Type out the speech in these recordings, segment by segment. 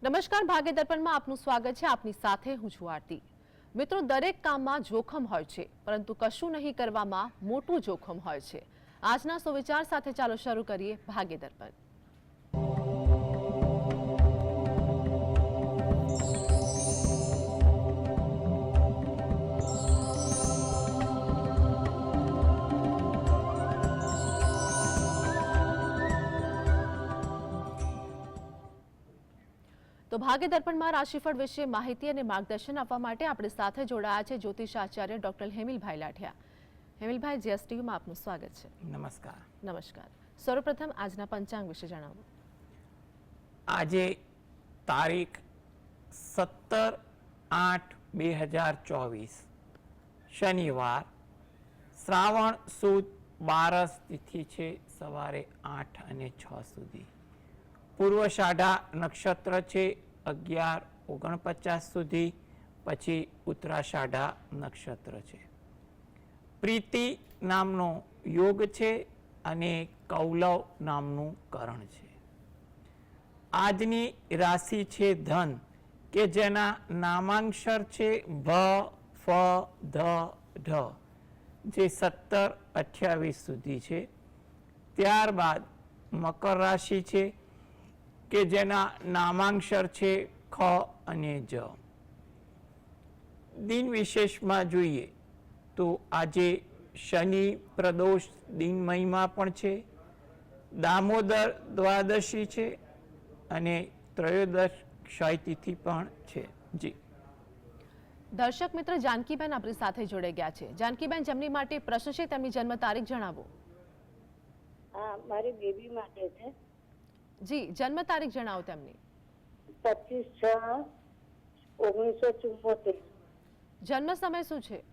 નમસ્કાર, ભાગ્ય દર્પણમાં આપનું સ્વાગત છે. આપની સાથે હું છું આરતી. મિત્રો, દરેક કામમાં જોખમ હોય છે, પરંતુ કશું નહીં કરવામાં મોટું જોખમ હોય છે. આજના સુવિચાર સાથે ચાલો શરૂ કરીએ ભાગ્ય દર્પણ. તો ભાગ્ય દર્પણમાં રાશિફળ વિશે માહિતી અને માર્ગદર્શન આપવા માટે આપણી સાથે જોડાયા છે જ્યોતિષાચાર્ય ડોક્ટર હેમિલભાઈ લાઠિયા. હેમિલભાઈ, જીએસટીવીમાં આપનું સ્વાગત છે. નમસ્કાર. નમસ્કાર. સર્વપ્રથમ આજના પંચાંગ વિશે જણાવો. આજે તારીખ 17/8/2024 શનિવાર, શ્રાવણ સુદ 12 તિથિ છે, સવારે 8:06 સુધી. પૂર્વષાઢા નક્ષત્ર છે 11:49 સુધી, પછી ઉત્તરાષાઢા નક્ષત્ર છે. પ્રીતિ નામનો યોગ છે અને કૌલવ નામનું કરણ છે. આજની રાશિ છે ધન, કે જેના નામાંક્ષર છે ભ, ફ, ધ, ઢ, જે 17-28 સુધી છે. ત્યારબાદ મકર રાશિ છે, કે જેના નામાંક્ષર છે ખ અને જ. દિન વિશેષમાં જોઈએ તો આજે શનિ પ્રદોષ દિન મહિમા પણ છે, દામોદર દ્વાદશી છે અને ત્રયોદશ ક્ષય તિથિ પણ છે. જી દર્શક મિત્ર જાનકીબેન આપણી સાથે જોડાઈ ગયા છે. જાનકીબેન, જેમની માટે પ્રશ્ન છે તેમની જન્મ તારીખ જણાવો. હા, મારી બેબી માટે છે. જી, જન્મ તારીખ જણાવો તેમની. 25/6/1974. જન્મ સમય શું છે?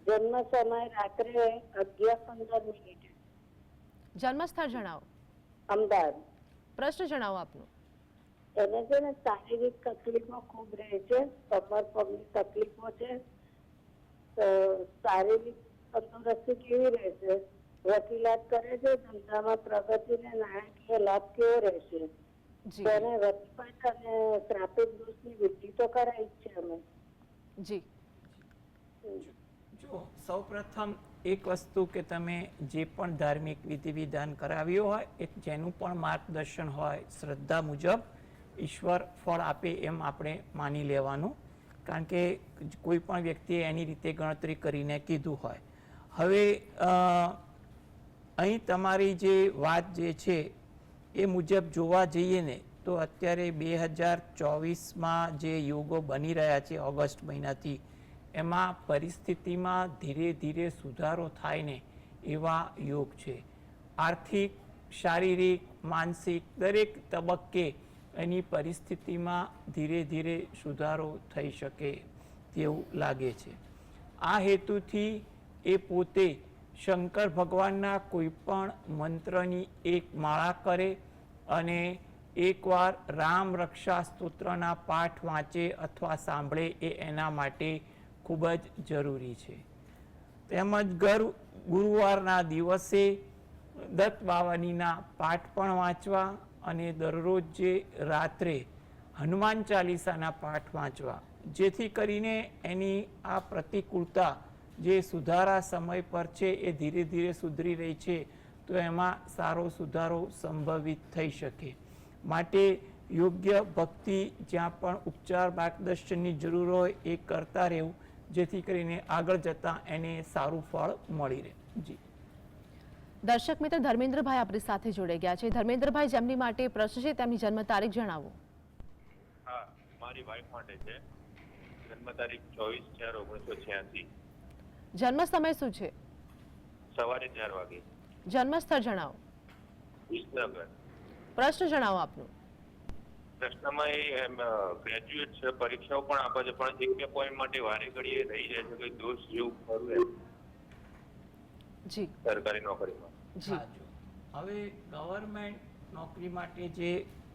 જન્મ સમય રાત્રે 11:15. જન્મ સ્થળ જણાવો. અમદાવાદ. પ્રશ્ન જણાવો આપનો. એને છે ને શારીરિક તકલીફો ખૂબ રહે છે, કમર પગની તકલીફો છે. શારીરિક તંદુરસ્તી કેવી રહેશે? વકીલાત કરે છે, ધંધામાં પ્રગતિ ને નાણાકીય લાભ કેવો રહેશે? તેને રજપટ અને શ્રાપિત દોષની વિધિ તો કરાઈ છે અમે. જી, જો સૌપ્રથમ એક વસ્તુ કે તમે જે પણ ધાર્મિક વિધિ વિધાન કરાવ્યું હોય, એક જેનું પણ માર્ગદર્શન હોય, શ્રદ્ધા મુજબ ઈશ્વર ફળ આપે એમ આપણે માની લેવાનું, કારણ કે કોઈ પણ વ્યક્તિએ એની રીતે ગણતરી કરીને કીધું હોય. હવે અહીં તમારી જે વાત જે છે એ મુજબ જોવા જઈએ ને તો અત્યારે 2024માં જે યોગો બની રહ્યા છે ઓગસ્ટ મહિનાથી, એમાં પરિસ્થિતિમાં ધીરે ધીરે સુધારો થાય ને એવા યોગ છે. આર્થિક, શારીરિક, માનસિક દરેક તબક્કે એની પરિસ્થિતિમાં ધીરે ધીરે સુધારો થઈ શકે તેવું લાગે છે. આ હેતુથી એ પોતે શંકર ભગવાનના કોઈ પણ મંત્રની એક માળા કરે અને એકવાર રામ રક્ષા સ્તોત્રના પાઠ વાંચે અથવા સાંભળે એ એના માટે ખૂબ જ જરૂરી છે. તેમજ ગુરુવારના દિવસે દત્ત બાવાનીના પાઠ પણ વાંચવા અને દરરોજ જે રાત્રે હનુમાન ચાલીસાના પાઠ વાંચવા, જેથી કરીને એની આ પ્રતિકૂળતા જે સુધારા સમય પર છે એ ધીરે ધીરે સુધરી રહી છે, તો એમાં સારો સુધારો સંભવિત થઈ શકે. માટે યોગ્ય ભક્તિ, જ્યાં પણ ઉપચાર માર્ગદર્શનની જરૂર હોય એ કરતા રહેવું, જેથી કરીને આગળ જતાં એને સારું ફળ મળી રહે. જી દર્શક મિત્ર ધર્મેન્દ્રભાઈ આપણી સાથે જોડાઈ ગયા છે. ધર્મેન્દ્રભાઈ, જેમની માટે પ્રશ્ન છે તેમની જન્મ તારીખ જણાવો. હા, મારી વાઈફ માટે છે. જન્મ તારીખ 24/4/1986. જન્મ સમય શું છે? સવારે 4 વાગે. જન્મ સ્થળ જણાવો. વિસનગર. પ્રશ્ન જણાવો આપનો. પ્રશ્નમાં એ ગ્રેજ્યુએટ છે, પરીક્ષાઓ પણ આપે છે, પણ એક બે પોઈન્ટ માટે વારે ઘડીએ રહી જાય છે, કોઈ દોષ જેવું ખરું એમ જી સરકારી નોકરીમાં. જી, હવે ગવર્મેન્ટ નોકરી માટે જે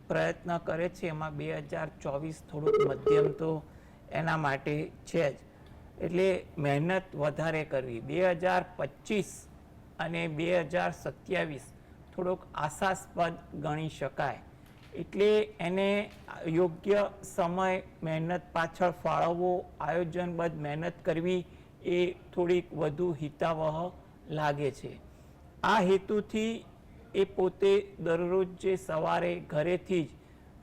પ્રયત્ન કરે છે એમાં 2024 થોડુંક મધ્યમ તો એના માટે છે જ, એટલે મહેનત વધારે કરવી. 2025 અને 2027 થોડોક આશાસ્પદ ગણી શકાય. એટલે એને યોગ્ય સમય મહેનત પાછળ ફાળવવો, આયોજનબદ્ધ મહેનત કરવી એ થોડીક વધુ હિતાવહ લાગે છે. આ હેતુથી એ પોતે દરરોજ જે સવારે ઘરેથી જ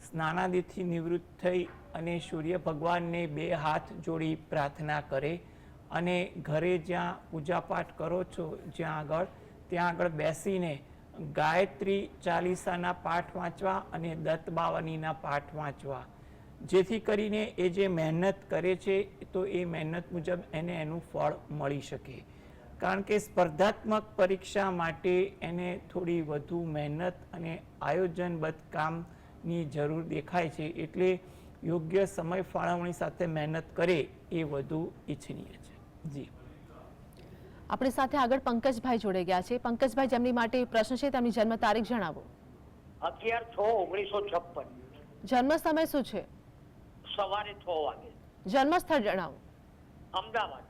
સ્નાનાદિથી નિવૃત્ત થઈ અને સૂર્ય ભગવાનને 2 હાથ જોડી પ્રાર્થના કરે અને ઘરે જ્યાં પૂજાપાઠ કરો છો ત્યાં આગળ બેસીને ગાયત્રી ચાલીસાના પાઠ વાંચવા અને દત્ત બાવનીના પાઠ વાંચવા, જેથી કરીને એ જે મહેનત કરે છે તો એ મહેનત મુજબ એને એનું ફળ મળી શકે. કારણ કે સ્પર્ધાત્મક પરીક્ષા માટે એને થોડી વધુ મહેનત અને આયોજનબદ્ધ કામની જરૂર દેખાય છે, એટલે યોગ્ય સમય ફાળવણી સાથે મહેનત કરે એ વધુ ઈચ્છનીય છે. જી, આપણી સાથે આગળ પંકજભાઈ જોડે ગયા છે. પંકજભાઈ, જેમની માટે પ્રશ્ન છે તેમની જન્મ તારીખ જણાવો. 11/6/1956. જન્મ સમય શું છે? સવારે 6 વાગે. જન્મ સ્થળ જણાવો. અમદાવાદ.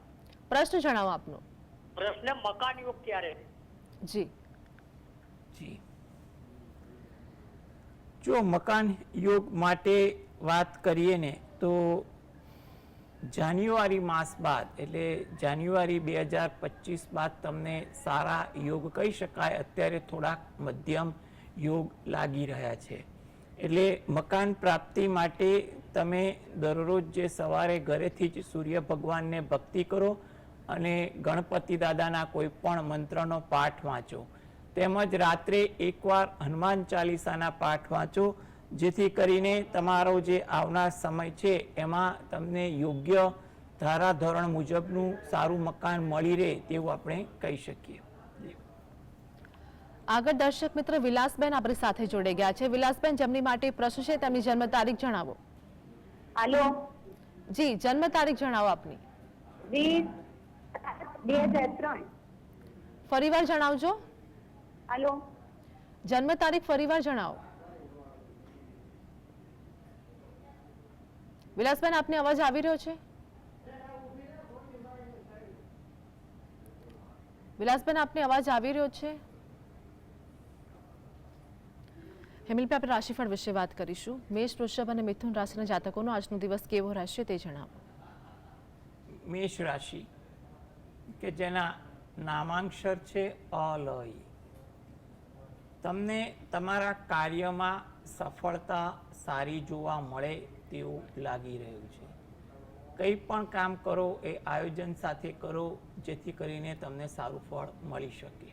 પ્રશ્ન જણાવો આપનો. પ્રશ્ન મકાન યોગ ક્યારે? જી જી, જો મકાન યોગ માટે વાત કરીએ ને તો જાન્યુઆરી માસ બાદ, એટલે જાન્યુઆરી 2025 બાદ તમને સારા યોગ કહી શકાય. અત્યારે થોડાક મધ્યમ યોગ લાગી રહ્યા છે. એટલે મકાન પ્રાપ્તિ માટે તમે દરરોજ જે સવારે ઘરેથી જ સૂર્ય ભગવાનને ભક્તિ કરો અને ગણપતિ દાદાના કોઈ પણ મંત્રનો પાઠ વાંચો, તેમજ રાત્રે એકવાર હનુમાન ચાલીસાના પાઠ વાંચો, જેથી કરીને તમારો જે આવનાર સમય છે એમાં તમને યોગ્ય ધારાધોરણ મુજબનું સારું મકાન મળી રહે તેવું આપણે કહી શકીએ. આગળ દર્શક મિત્ર વિલાસબેન આપણી સાથે જોડે ગયા છે. વિલાસબેન, જેમની માટે પ્રશ્ન છે તેમની જન્મ તારીખ જણાવો. હાલો. જી, જન્મ તારીખ જણાવો આપની. 2003. ફરીવાર જણાવજો. હાલો. જન્મ તારીખ ફરીવાર જણાવો. વિલાસબેન, આપને અવાજ આવી રહ્યો છે? વિલાસબેન, આપને અવાજ આવી રહ્યો છે? હેમિલભાઈ, આપણે રાશિફળ વિશે વાત કરીશું. મેષ, વૃષભ અને મિથુન રાશિના જાતકોનો આજનો દિવસ કેવો રહેશે તે જણાવો. મેષ રાશિ કે જેના નામાંક્ષર છે અલય, તમને તમારા કાર્યમાં સફળતા સારી જોવા મળે તેવું લાગી રહ્યું છે. કંઈ પણ કામ કરો એ આયોજન સાથે કરો, જેથી કરીને તમને સારું ફળ મળી શકે.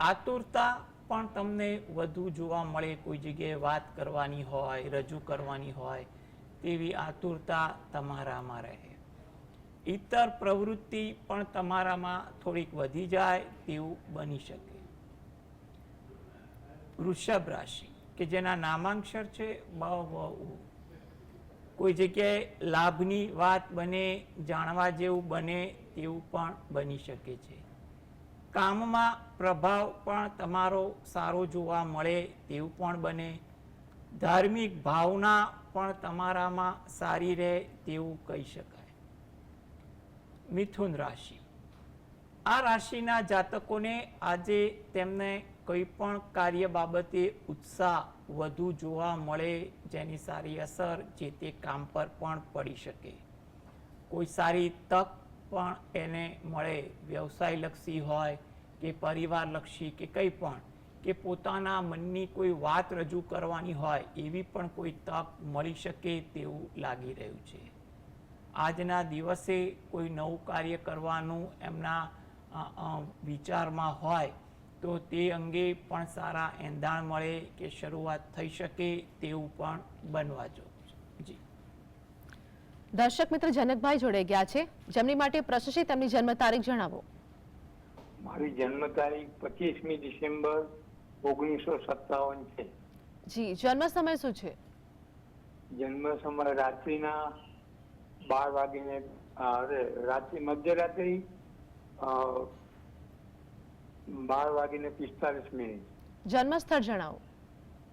આતુરતા પણ તમને વધુ જોવા મળે. કોઈ જગ્યાએ વાત કરવાની હોય, રજૂ કરવાની હોય તેવી આતુરતા તમારામાં રહે. ઇતર પ્રવૃત્તિ પણ તમારામાં થોડીક વધી જાય તેવું બની શકે. વૃષભ રાશિ કે જેના નામાંક્ષર છે બ, વ, ઉ, કોઈ જગ્યાએ લાભની વાત બને, જાણવા જેવું બને તેવું પણ બની શકે છે. કામમાં પ્રભાવ પણ તમારો સારો જોવા મળે તેવું પણ બને. ધાર્મિક ભાવના પણ તમારામાં સારી રહે તેવું કહી શકાય. મિથુન રાશિ, આ રાશિના જાતકોને આજે તેમને કોઈ પણ કાર્ય બાબતે ઉત્સાહ વધુ જોવા મળે, જેની સારી અસર જે તે કામ પર પણ પડી શકે. કોઈ સારી તક પણ એને મળે, વ્યવસાયલક્ષી હોય કે પરિવારલક્ષી કે કંઈ પણ, કે પોતાના મનની કોઈ વાત રજૂ કરવાની હોય એવી પણ કોઈ તક મળી શકે તેવું લાગી રહ્યું છે. આજના દિવસે કોઈ નવું કાર્ય કરવાનું એમના વિચારમાં હોય તો તે અંગે પણ સારા એંધાણ મળે કે શરૂઆત થઈ શકે તેવું પણ બનવા જવું છે. જી, દર્શક મિત્ર જનકભાઈ જોડે ગયા છે, જેમની માટે પ્રશ્ન છે તેમની જન્મ તારીખ જણાવો. મારી જન્મ તારીખ 25મી ડિસેમ્બર 1957 છે. જી, જન્મ સમય શું છે? જન્મ સમય રાત્રિના 12 વાગીને રાત્રિ મધ્યરાત્રિ 12:45. જન્મ સ્થળ જણાવો.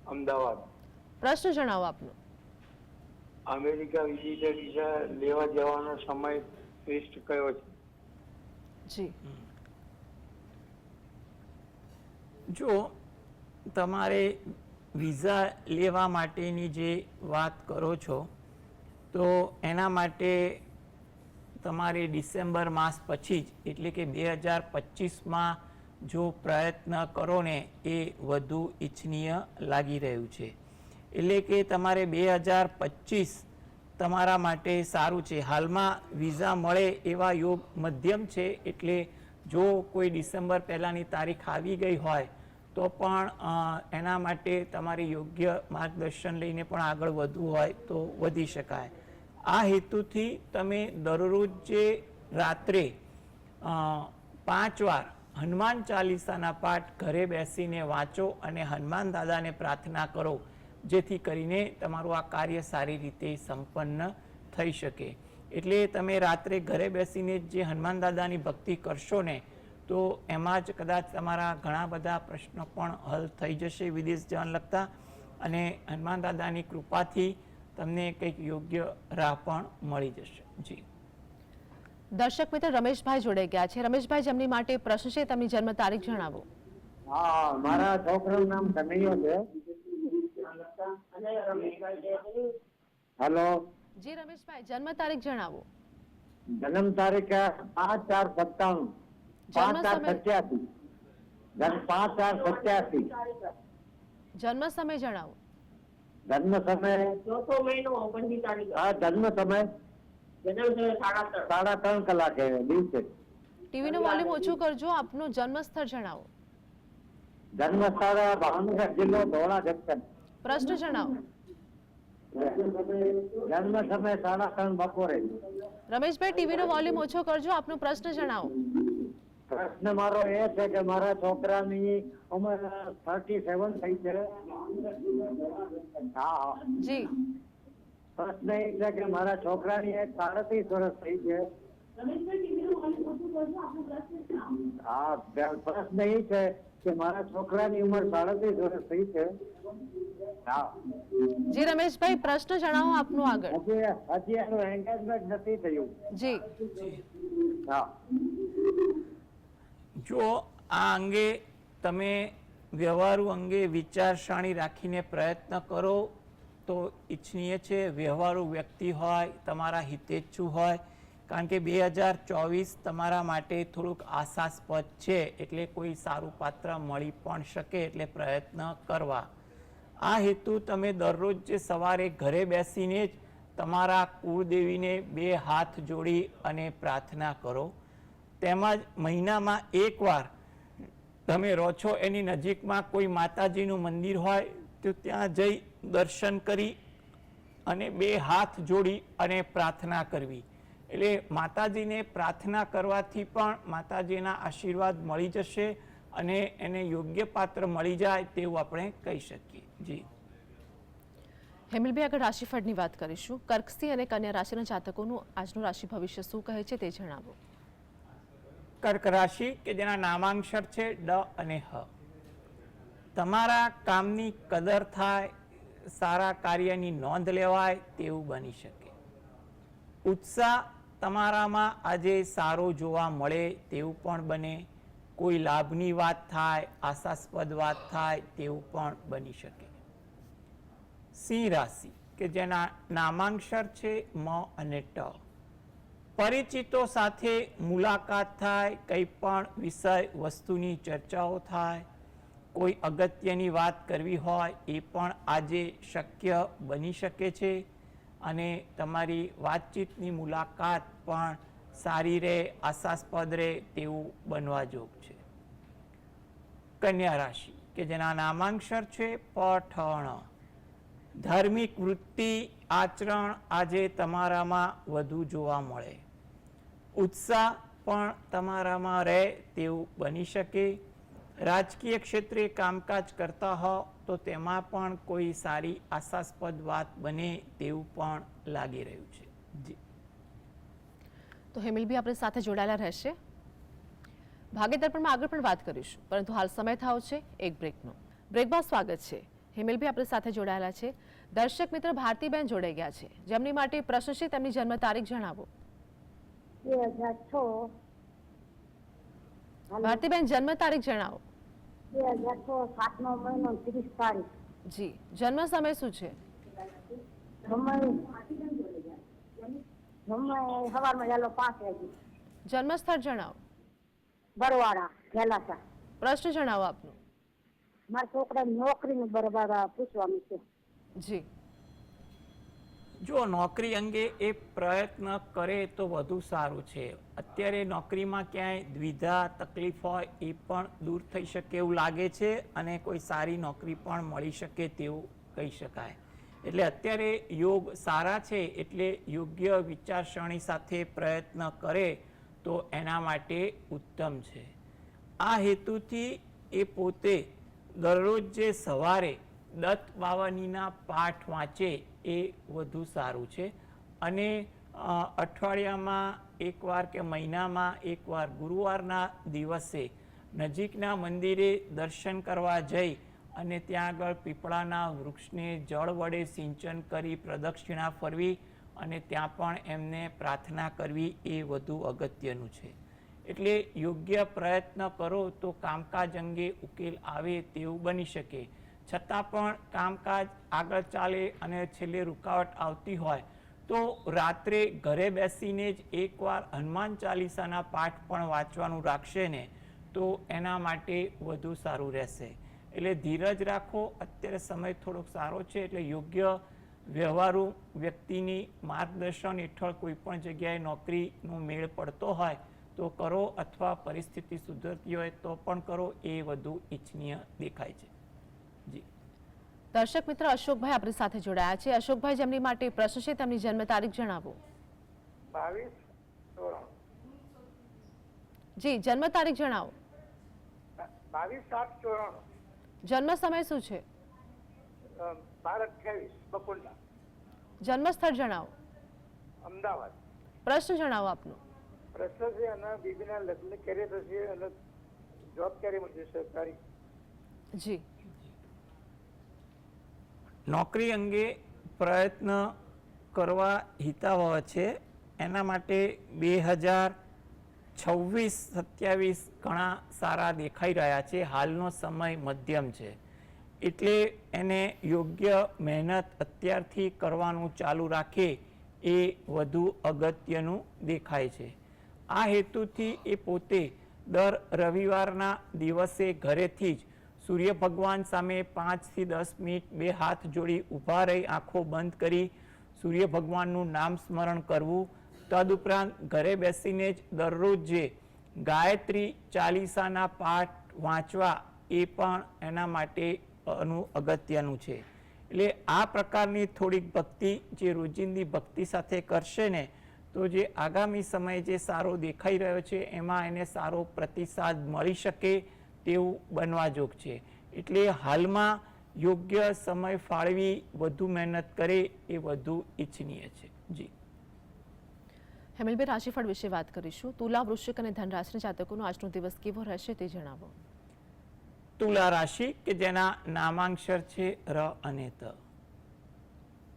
અમદાવાદ. પ્રશ્ન જણાવો આપનો. અમેરિકા વિઝિટર વિઝા લેવા જવાનો સમય શ્રેષ્ઠ કયો છે? જી, જો તમારે વિઝા લેવા માટેની જે વાત કરો છો તો એના માટે તમારે ડિસેમ્બર માસ પછી જ એટલે કે 2025માં જો પ્રયત્ન કરો ને એ વધુ ઈચ્છનીય લાગી રહ્યું છે. એટલે કે તમારે 2025 તમારા માટે સારું છે. હાલમાં વિઝા મળે એવા યોગ મધ્યમ છે, એટલે જો કોઈ ડિસેમ્બર પહેલાંની તારીખ આવી ગઈ હોય તો પણ એના માટે તમારે યોગ્ય માર્ગદર્શન લઈને પણ આગળ વધવું હોય તો વધી શકાય. આ હેતુથી તમે દરરોજ જે રાત્રે 5 વાર હનુમાન ચાલીસાના પાઠ ઘરે બેસીને વાંચો અને હનુમાન દાદાને પ્રાર્થના કરો, જેથી કરીને તમારું આ કાર્ય સારી રીતે સંપન્ન થઈ શકે. એટલે તમે રાત્રે ઘરે બેસીને જે હનુમાન દાદાની ભક્તિ કરશો ને તો એમાં જ કદાચ તમારા ઘણા બધા પ્રશ્નો પણ હલ થઈ જશે વિદેશ જવાને લગતા, અને હનુમાન દાદાની કૃપાથી તમને કંઈક યોગ્ય રાહ પણ મળી જશે. જી દર્શક મિત્ર રમેશભાઈ જોડે ગયા છે. રમેશભાઈ, જેમની માટે પ્રશ્ન છે તેમની જન્મ તારીખ જણાવો. હા, મારા છોકરાનું નામ કનૈયો છે. હેલો. જી રમેશભાઈ, જન્મ તારીખ જણાવો. જન્મ તારીખ 5/4/97. 5/4/87. 5/4/87. જન્મ સમય જણાવો. જન્મ સમય ચોથો મહિનો 25 તારીખ. હા, જન્મ સમય જન્મ સમય 3:30. 3:30 કલાકે દિવસે. ટીવી નું વોલ્યુમ ઓછું કરજો. આપનું જન્મ સ્થળ જણાવો. જન્મ સ્થળ ભાવનગર જિલ્લો ધોળા જંકશન. પ્રશ્ન જણાવો. જન્મ સમય 3:30 બપોરે. રમેશભાઈ, ટીવી નો વોલ્યુમ ઓછો કરજો. આપનો પ્રશ્ન જણાવો. પ્રશ્ન મારો એ છે કે મારા છોકરાની ઉંમર 37 થઈ છે. હા, જી પ્રશ્ન એ છે કે મારા છોકરાની એક 37 વર્ષ થઈ છે. હા, પ્રશ્ન એ છે કે મારા છોકરાની ઉંમર 37 વર્ષ થઈ છે. હા જી રમેશભાઈ, પ્રશ્ન જણાવો આપનું આગળ. હજી એનું એન્ગેજમેન્ટ નથી થયું. જી હા, જો આ અંગે તમે વ્યવહારુ અંગે વિચારસરણી રાખીને પ્રયત્ન કરો તો ઈચ્છનીય છે. વ્યવહારુ વ્યક્તિ હોય, તમારા હિતેચ્છુ હોય, કારણ કે 2024 તમારા માટે થોડુંક આશાસ્પદ છે, એટલે કોઈ સારું પાત્ર મળી પણ શકે, એટલે પ્રયત્ન કરવા. આ હેતુ તમે દરરોજ જે સવારે ઘરે બેસીને જ તમારા કુળદેવીને 2 હાથ જોડી અને પ્રાર્થના કરો. તેમજ મહિનામાં 1 વાર તમે રહો છો એની નજીકમાં કોઈ માતાજીનું મંદિર હોય તો ત્યાં જઈ દર્શન કરી અને 2 હાથ જોડી અને પ્રાર્થના કરવી. એટલે માતાજીને પ્રાર્થના કરવાથી પણ માતાજીના આશીર્વાદ મળી જશે અને એને યોગ્ય પાત્ર મળી જાય તેવું આપણે કહી શકીએ. જી હેમલભાઈ, આગળ રાશિફળની વાત કરીશું. કર્કસિંહ અને કન્યા રાશિના જાતકોનું આજનું રાશિ ભવિષ્ય શું કહે છે તે જણાવો. કર્ક રાશિ કે જેના નામાંક્ષર છે ડ અને હ. તમારા કામની કદર થાય, સારા કાર્યની નોંધ લેવાય તેવું બની શકે. ઉત્સાહ તમારામાં આજે સારો જોવા મળે તેવું પણ બને. કોઈ લાભની વાત થાય, આશાસ્પદ વાત થાય તેવું પણ બની શકે. સિંહ રાશિ કે જેના નામાંક્ષર છે મ અને ટ. પરિચિતો સાથે મુલાકાત થાય, કંઈ પણ વિષય વસ્તુની ચર્ચાઓ થાય, કોઈ અગત્યની વાત કરવી હોય એ પણ આજે શક્ય બની શકે છે, અને તમારી વાતચીતની મુલાકાત પણ સારી રહે, આશાસ્પદ રહે તેવું બનવા જોગ છે. કન્યા રાશિ કે જેના નામાંક્ષર છે પઠણ. ધાર્મિક વૃત્તિ આચરણ આજે તમારામાં વધુ જોવા મળે. ઉત્સાહ પણ તમારામાં રહે તેવું બની શકે. રાજકીય ક્ષેત્રે કામકાજ કરતા હો તો તેમાં પણ કોઈ સારી આશાસ્પદ વાત બને તેવું પણ લાગી રહ્યું છે. જી તો હેમિલભાઈ આપણી સાથે જોડાયેલા રહેશે. ભાગ્યદર્પણમાં આગળ પણ વાત કરીશું, પરંતુ હાલ સમય થયો છે એક બ્રેકનો. બ્રેકમાં સ્વાગત છે. હેમિલભાઈ આપણી સાથે જોડાયેલા છે. દર્શક મિત્ર ભારતીબેન જોડાઈ ગયા છે, જેમની માટે પ્રશ્ન છે તેમની જન્મ તારીખ જણાવો. 2006. ભારતીબેન, જન્મ તારીખ જણાવો. 2006 7નો મહિનો 30 તારીખ. જી, જન્મ સમય શું છે? સવારમાં ચાલો 5 વાગે. જન્મ સ્થળ જણાવો. બરવાડા ઘેલાસા. પ્રશ્ન જણાવો આપનો. મારા છોકરાની નોકરીનું બરાબર પૂછવાનું છે. જી, જો નોકરી અંગે એ પ્રયત્ન કરે તો વધુ સારું છે. અત્યારે નોકરીમાં ક્યાંય દ્વિધા તકલીફ હોય એ પણ દૂર થઈ શકે એવું લાગે છે અને કોઈ સારી નોકરી પણ મળી શકે તેવું કહી શકાય. એટલે અત્યારે યોગ સારા છે, એટલે યોગ્ય વિચારસરણી સાથે પ્રયત્ન કરે તો એના માટે ઉત્તમ છે. આ હેતુથી એ પોતે દરરોજ જે સવારે દત્ત બાવનીના પાઠ વાંચે એ વધુ સારું છે. અને અઠવાડિયામાં એકવાર કે મહિનામાં એકવાર ગુરુવારના દિવસે નજીકના મંદિરે દર્શન કરવા જઈ અને ત્યાં આગળ પીપળાના વૃક્ષને જળ વડે સિંચન કરી પ્રદક્ષિણા ફરવી અને ત્યાં પણ એમને પ્રાર્થના કરવી એ વધુ અગત્યનું છે. એટલે યોગ્ય પ્રયત્ન કરો તો કામકાજ અંગે ઉકેલ આવે તેવું બની શકે. છતાં પણ કામકાજ આગળ ચાલે અને છેલ્લે રૂકાવટ આવતી હોય તો રાત્રે ઘરે બેસીને જ એકવાર હનુમાન ચાલીસાના પાઠ પણ વાંચવાનું રાખશે ને તો એના માટે વધુ સારું રહેશે. એટલે ધીરજ રાખો. અત્યારે સમય થોડોક સારો છે, એટલે યોગ્ય વ્યવહારુ વ્યક્તિની માર્ગદર્શન હેઠળ કોઈ પણ જગ્યાએ નોકરીનો મેળ પડતો હોય તો કરો, અથવા પરિસ્થિતિ સુધરતી હોય તો પણ કરો, એ વધુ ઈચ્છનીય દેખાય છે. જી, દર્શક મિત્ર અશોકભાઈ આપણી સાથે જોડાયા છે. અશોકભાઈ, જેમની માટે પ્રશ્ન છે તેમની જન્મ તારીખ જણાવો. 22/16. જી, જન્મ તારીખ જણાવો. 22/7/94. જન્મ સમય શું છે? 12:28 બપોરના. જન્મ સ્થળ જણાવો. અમદાવાદ. પ્રશ્ન જણાવો આપનો. પ્રશ્ન છે અને બીબીના લગ્ન ક્યારે થશે અને જોબ ક્યારે મળશે સરકારી? જી, નોકરી અંગે પ્રયત્ન કરવા હિતાવહ છે. એના માટે 2026-27 ઘણા સારા દેખાઈ રહ્યા છે. હાલનો સમય મધ્યમ છે, એટલે એને યોગ્ય મહેનત અત્યારથી કરવાનું ચાલુ રાખે એ વધુ અગત્યનું દેખાય છે. આ હેતુથી એ પોતે દર રવિવારના દિવસે ઘરેથી જ સૂર્ય ભગવાન સામે 5 થી 10 મિનિટ 2 હાથ જોડી ઊભા રહી આંખો બંધ કરી સૂર્ય ભગવાનનું નામ સ્મરણ કરવું. તદુપરાંત ઘરે બેસીને જ દરરોજ જે ગાયત્રી ચાલીસાના પાઠ વાંચવા એ પણ એના માટે અગત્યનું છે. એટલે આ પ્રકારની થોડીક ભક્તિ જે રોજિંદી ભક્તિ સાથે કરશે ને તો જે આગામી સમય જે સારો દેખાઈ રહ્યો છે એમાં એને સારો પ્રતિસાદ મળી શકે તેવું બનવા જોગ છે. એટલે હાલમાં યોગ્ય સમય ફાળવી વધુ મહેનત કરે એ વધુ ઈચ્છનીય છે. જી, હેમલભાઈ, રાશિફળ વિશે વાત કરીશું. તુલા, વૃશ્ચિક અને ધન રાશિના જાતકોનો આજનો દિવસ કેવો રહેશે તે જણાવો. તુલા રાશિ કે જેના નામાંક્ષર છે ર અને ત.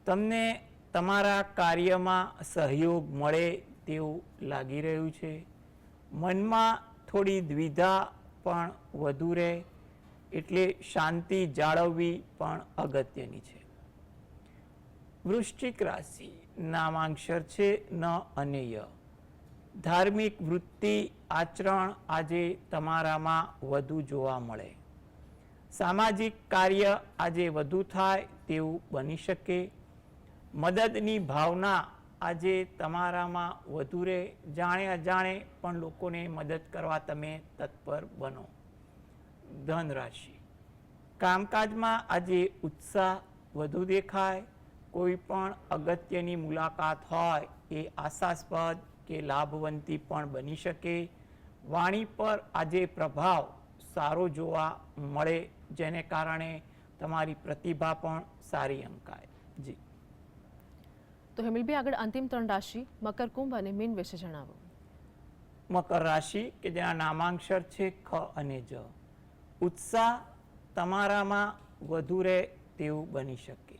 તમને તમારા કાર્યમાં સહયોગ મળે તેવું લાગી રહ્યું છે. મનમાં થોડી દ્વિધા પણ વધુ રહે, એટલે શાંતિ જાળવવી પણ અગત્યની છે. વૃશ્ચિક રાશિ નામાંક્ષર છે ન અને ય. ધાર્મિક વૃત્તિ આચરણ આજે તમારામાં વધુ જોવા મળે. સામાજિક કાર્ય આજે વધુ થાય તેવું બની શકે. મદદની ભાવના આજે તમારામાં વધુ રહે. જાણે અજાણે પણ લોકોને મદદ કરવા તમે તત્પર બનો. ધન રાશિ કામકાજમાં આજે ઉત્સાહ વધુ દેખાય. કોઈ પણ અગત્યની મુલાકાત હોય એ આશાસ્પદ કે લાભવંતી પણ બની શકે. વાણી પર આજે પ્રભાવ સારો જોવા મળે, જેને કારણે તમારી પ્રતિભા પણ સારી અંકાય. જી, તો હેમલભાઈ, આગળ અંતિમ 3 રાશિ મકર, કુંભ અને મીન વિશે જણાવો. મકર રાશિ કે જેના નામાંક્ષર છે ખ અને જ. ઉત્સાહ તમારામાં વધુ રહે તેવું બની શકે.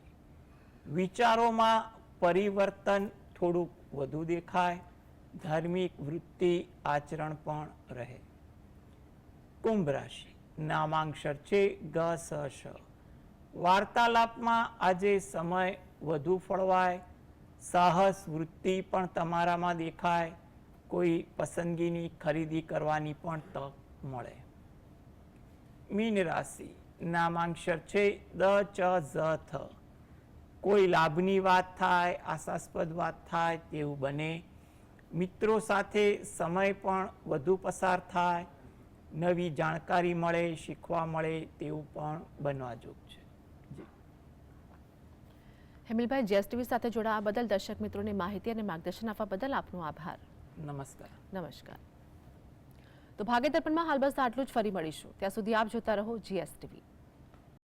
વિચારોમાં પરિવર્તન થોડુંક વધુ દેખાય. ધાર્મિક વૃત્તિ આચરણ પણ રહે. કુંભ રાશિ નામાંક્ષર છે ગ સ શ. વાર્તાલાપમાં આજે સમય વધુ ફળવાય, સાહસ વૃત્તિ પણ તમારામાં દેખાય, કોઈ પસંદગીની ખરીદી કરવાની પણ તક મળે. મીન રાશિ, નામાંક્ષર છે દ, ચ, ઝ, થ. કોઈ લાભની વાત થાય, આશાસ્પદ વાત થાય તેવું બને. મિત્રો સાથે સમય પણ વધુ પસાર થાય, નવી જાણકારી મળે, શીખવા મળે તેવું પણ બનવા જોગ છે. હેમિલભાઈ, જીએસટીવી સાથે જોડાવા બદલ દર્શક મિત્રોને માહિતી અને માર્ગદર્શન આપવા બદલ આપનો આભાર. નમસ્કાર. નમસ્કાર. તો ભાગ્ય દર્પણમાં હાલ બસ આટલું જ. ફરી મળીશું. ત્યાં સુધી આપ જોતા રહો જીએસટીવી.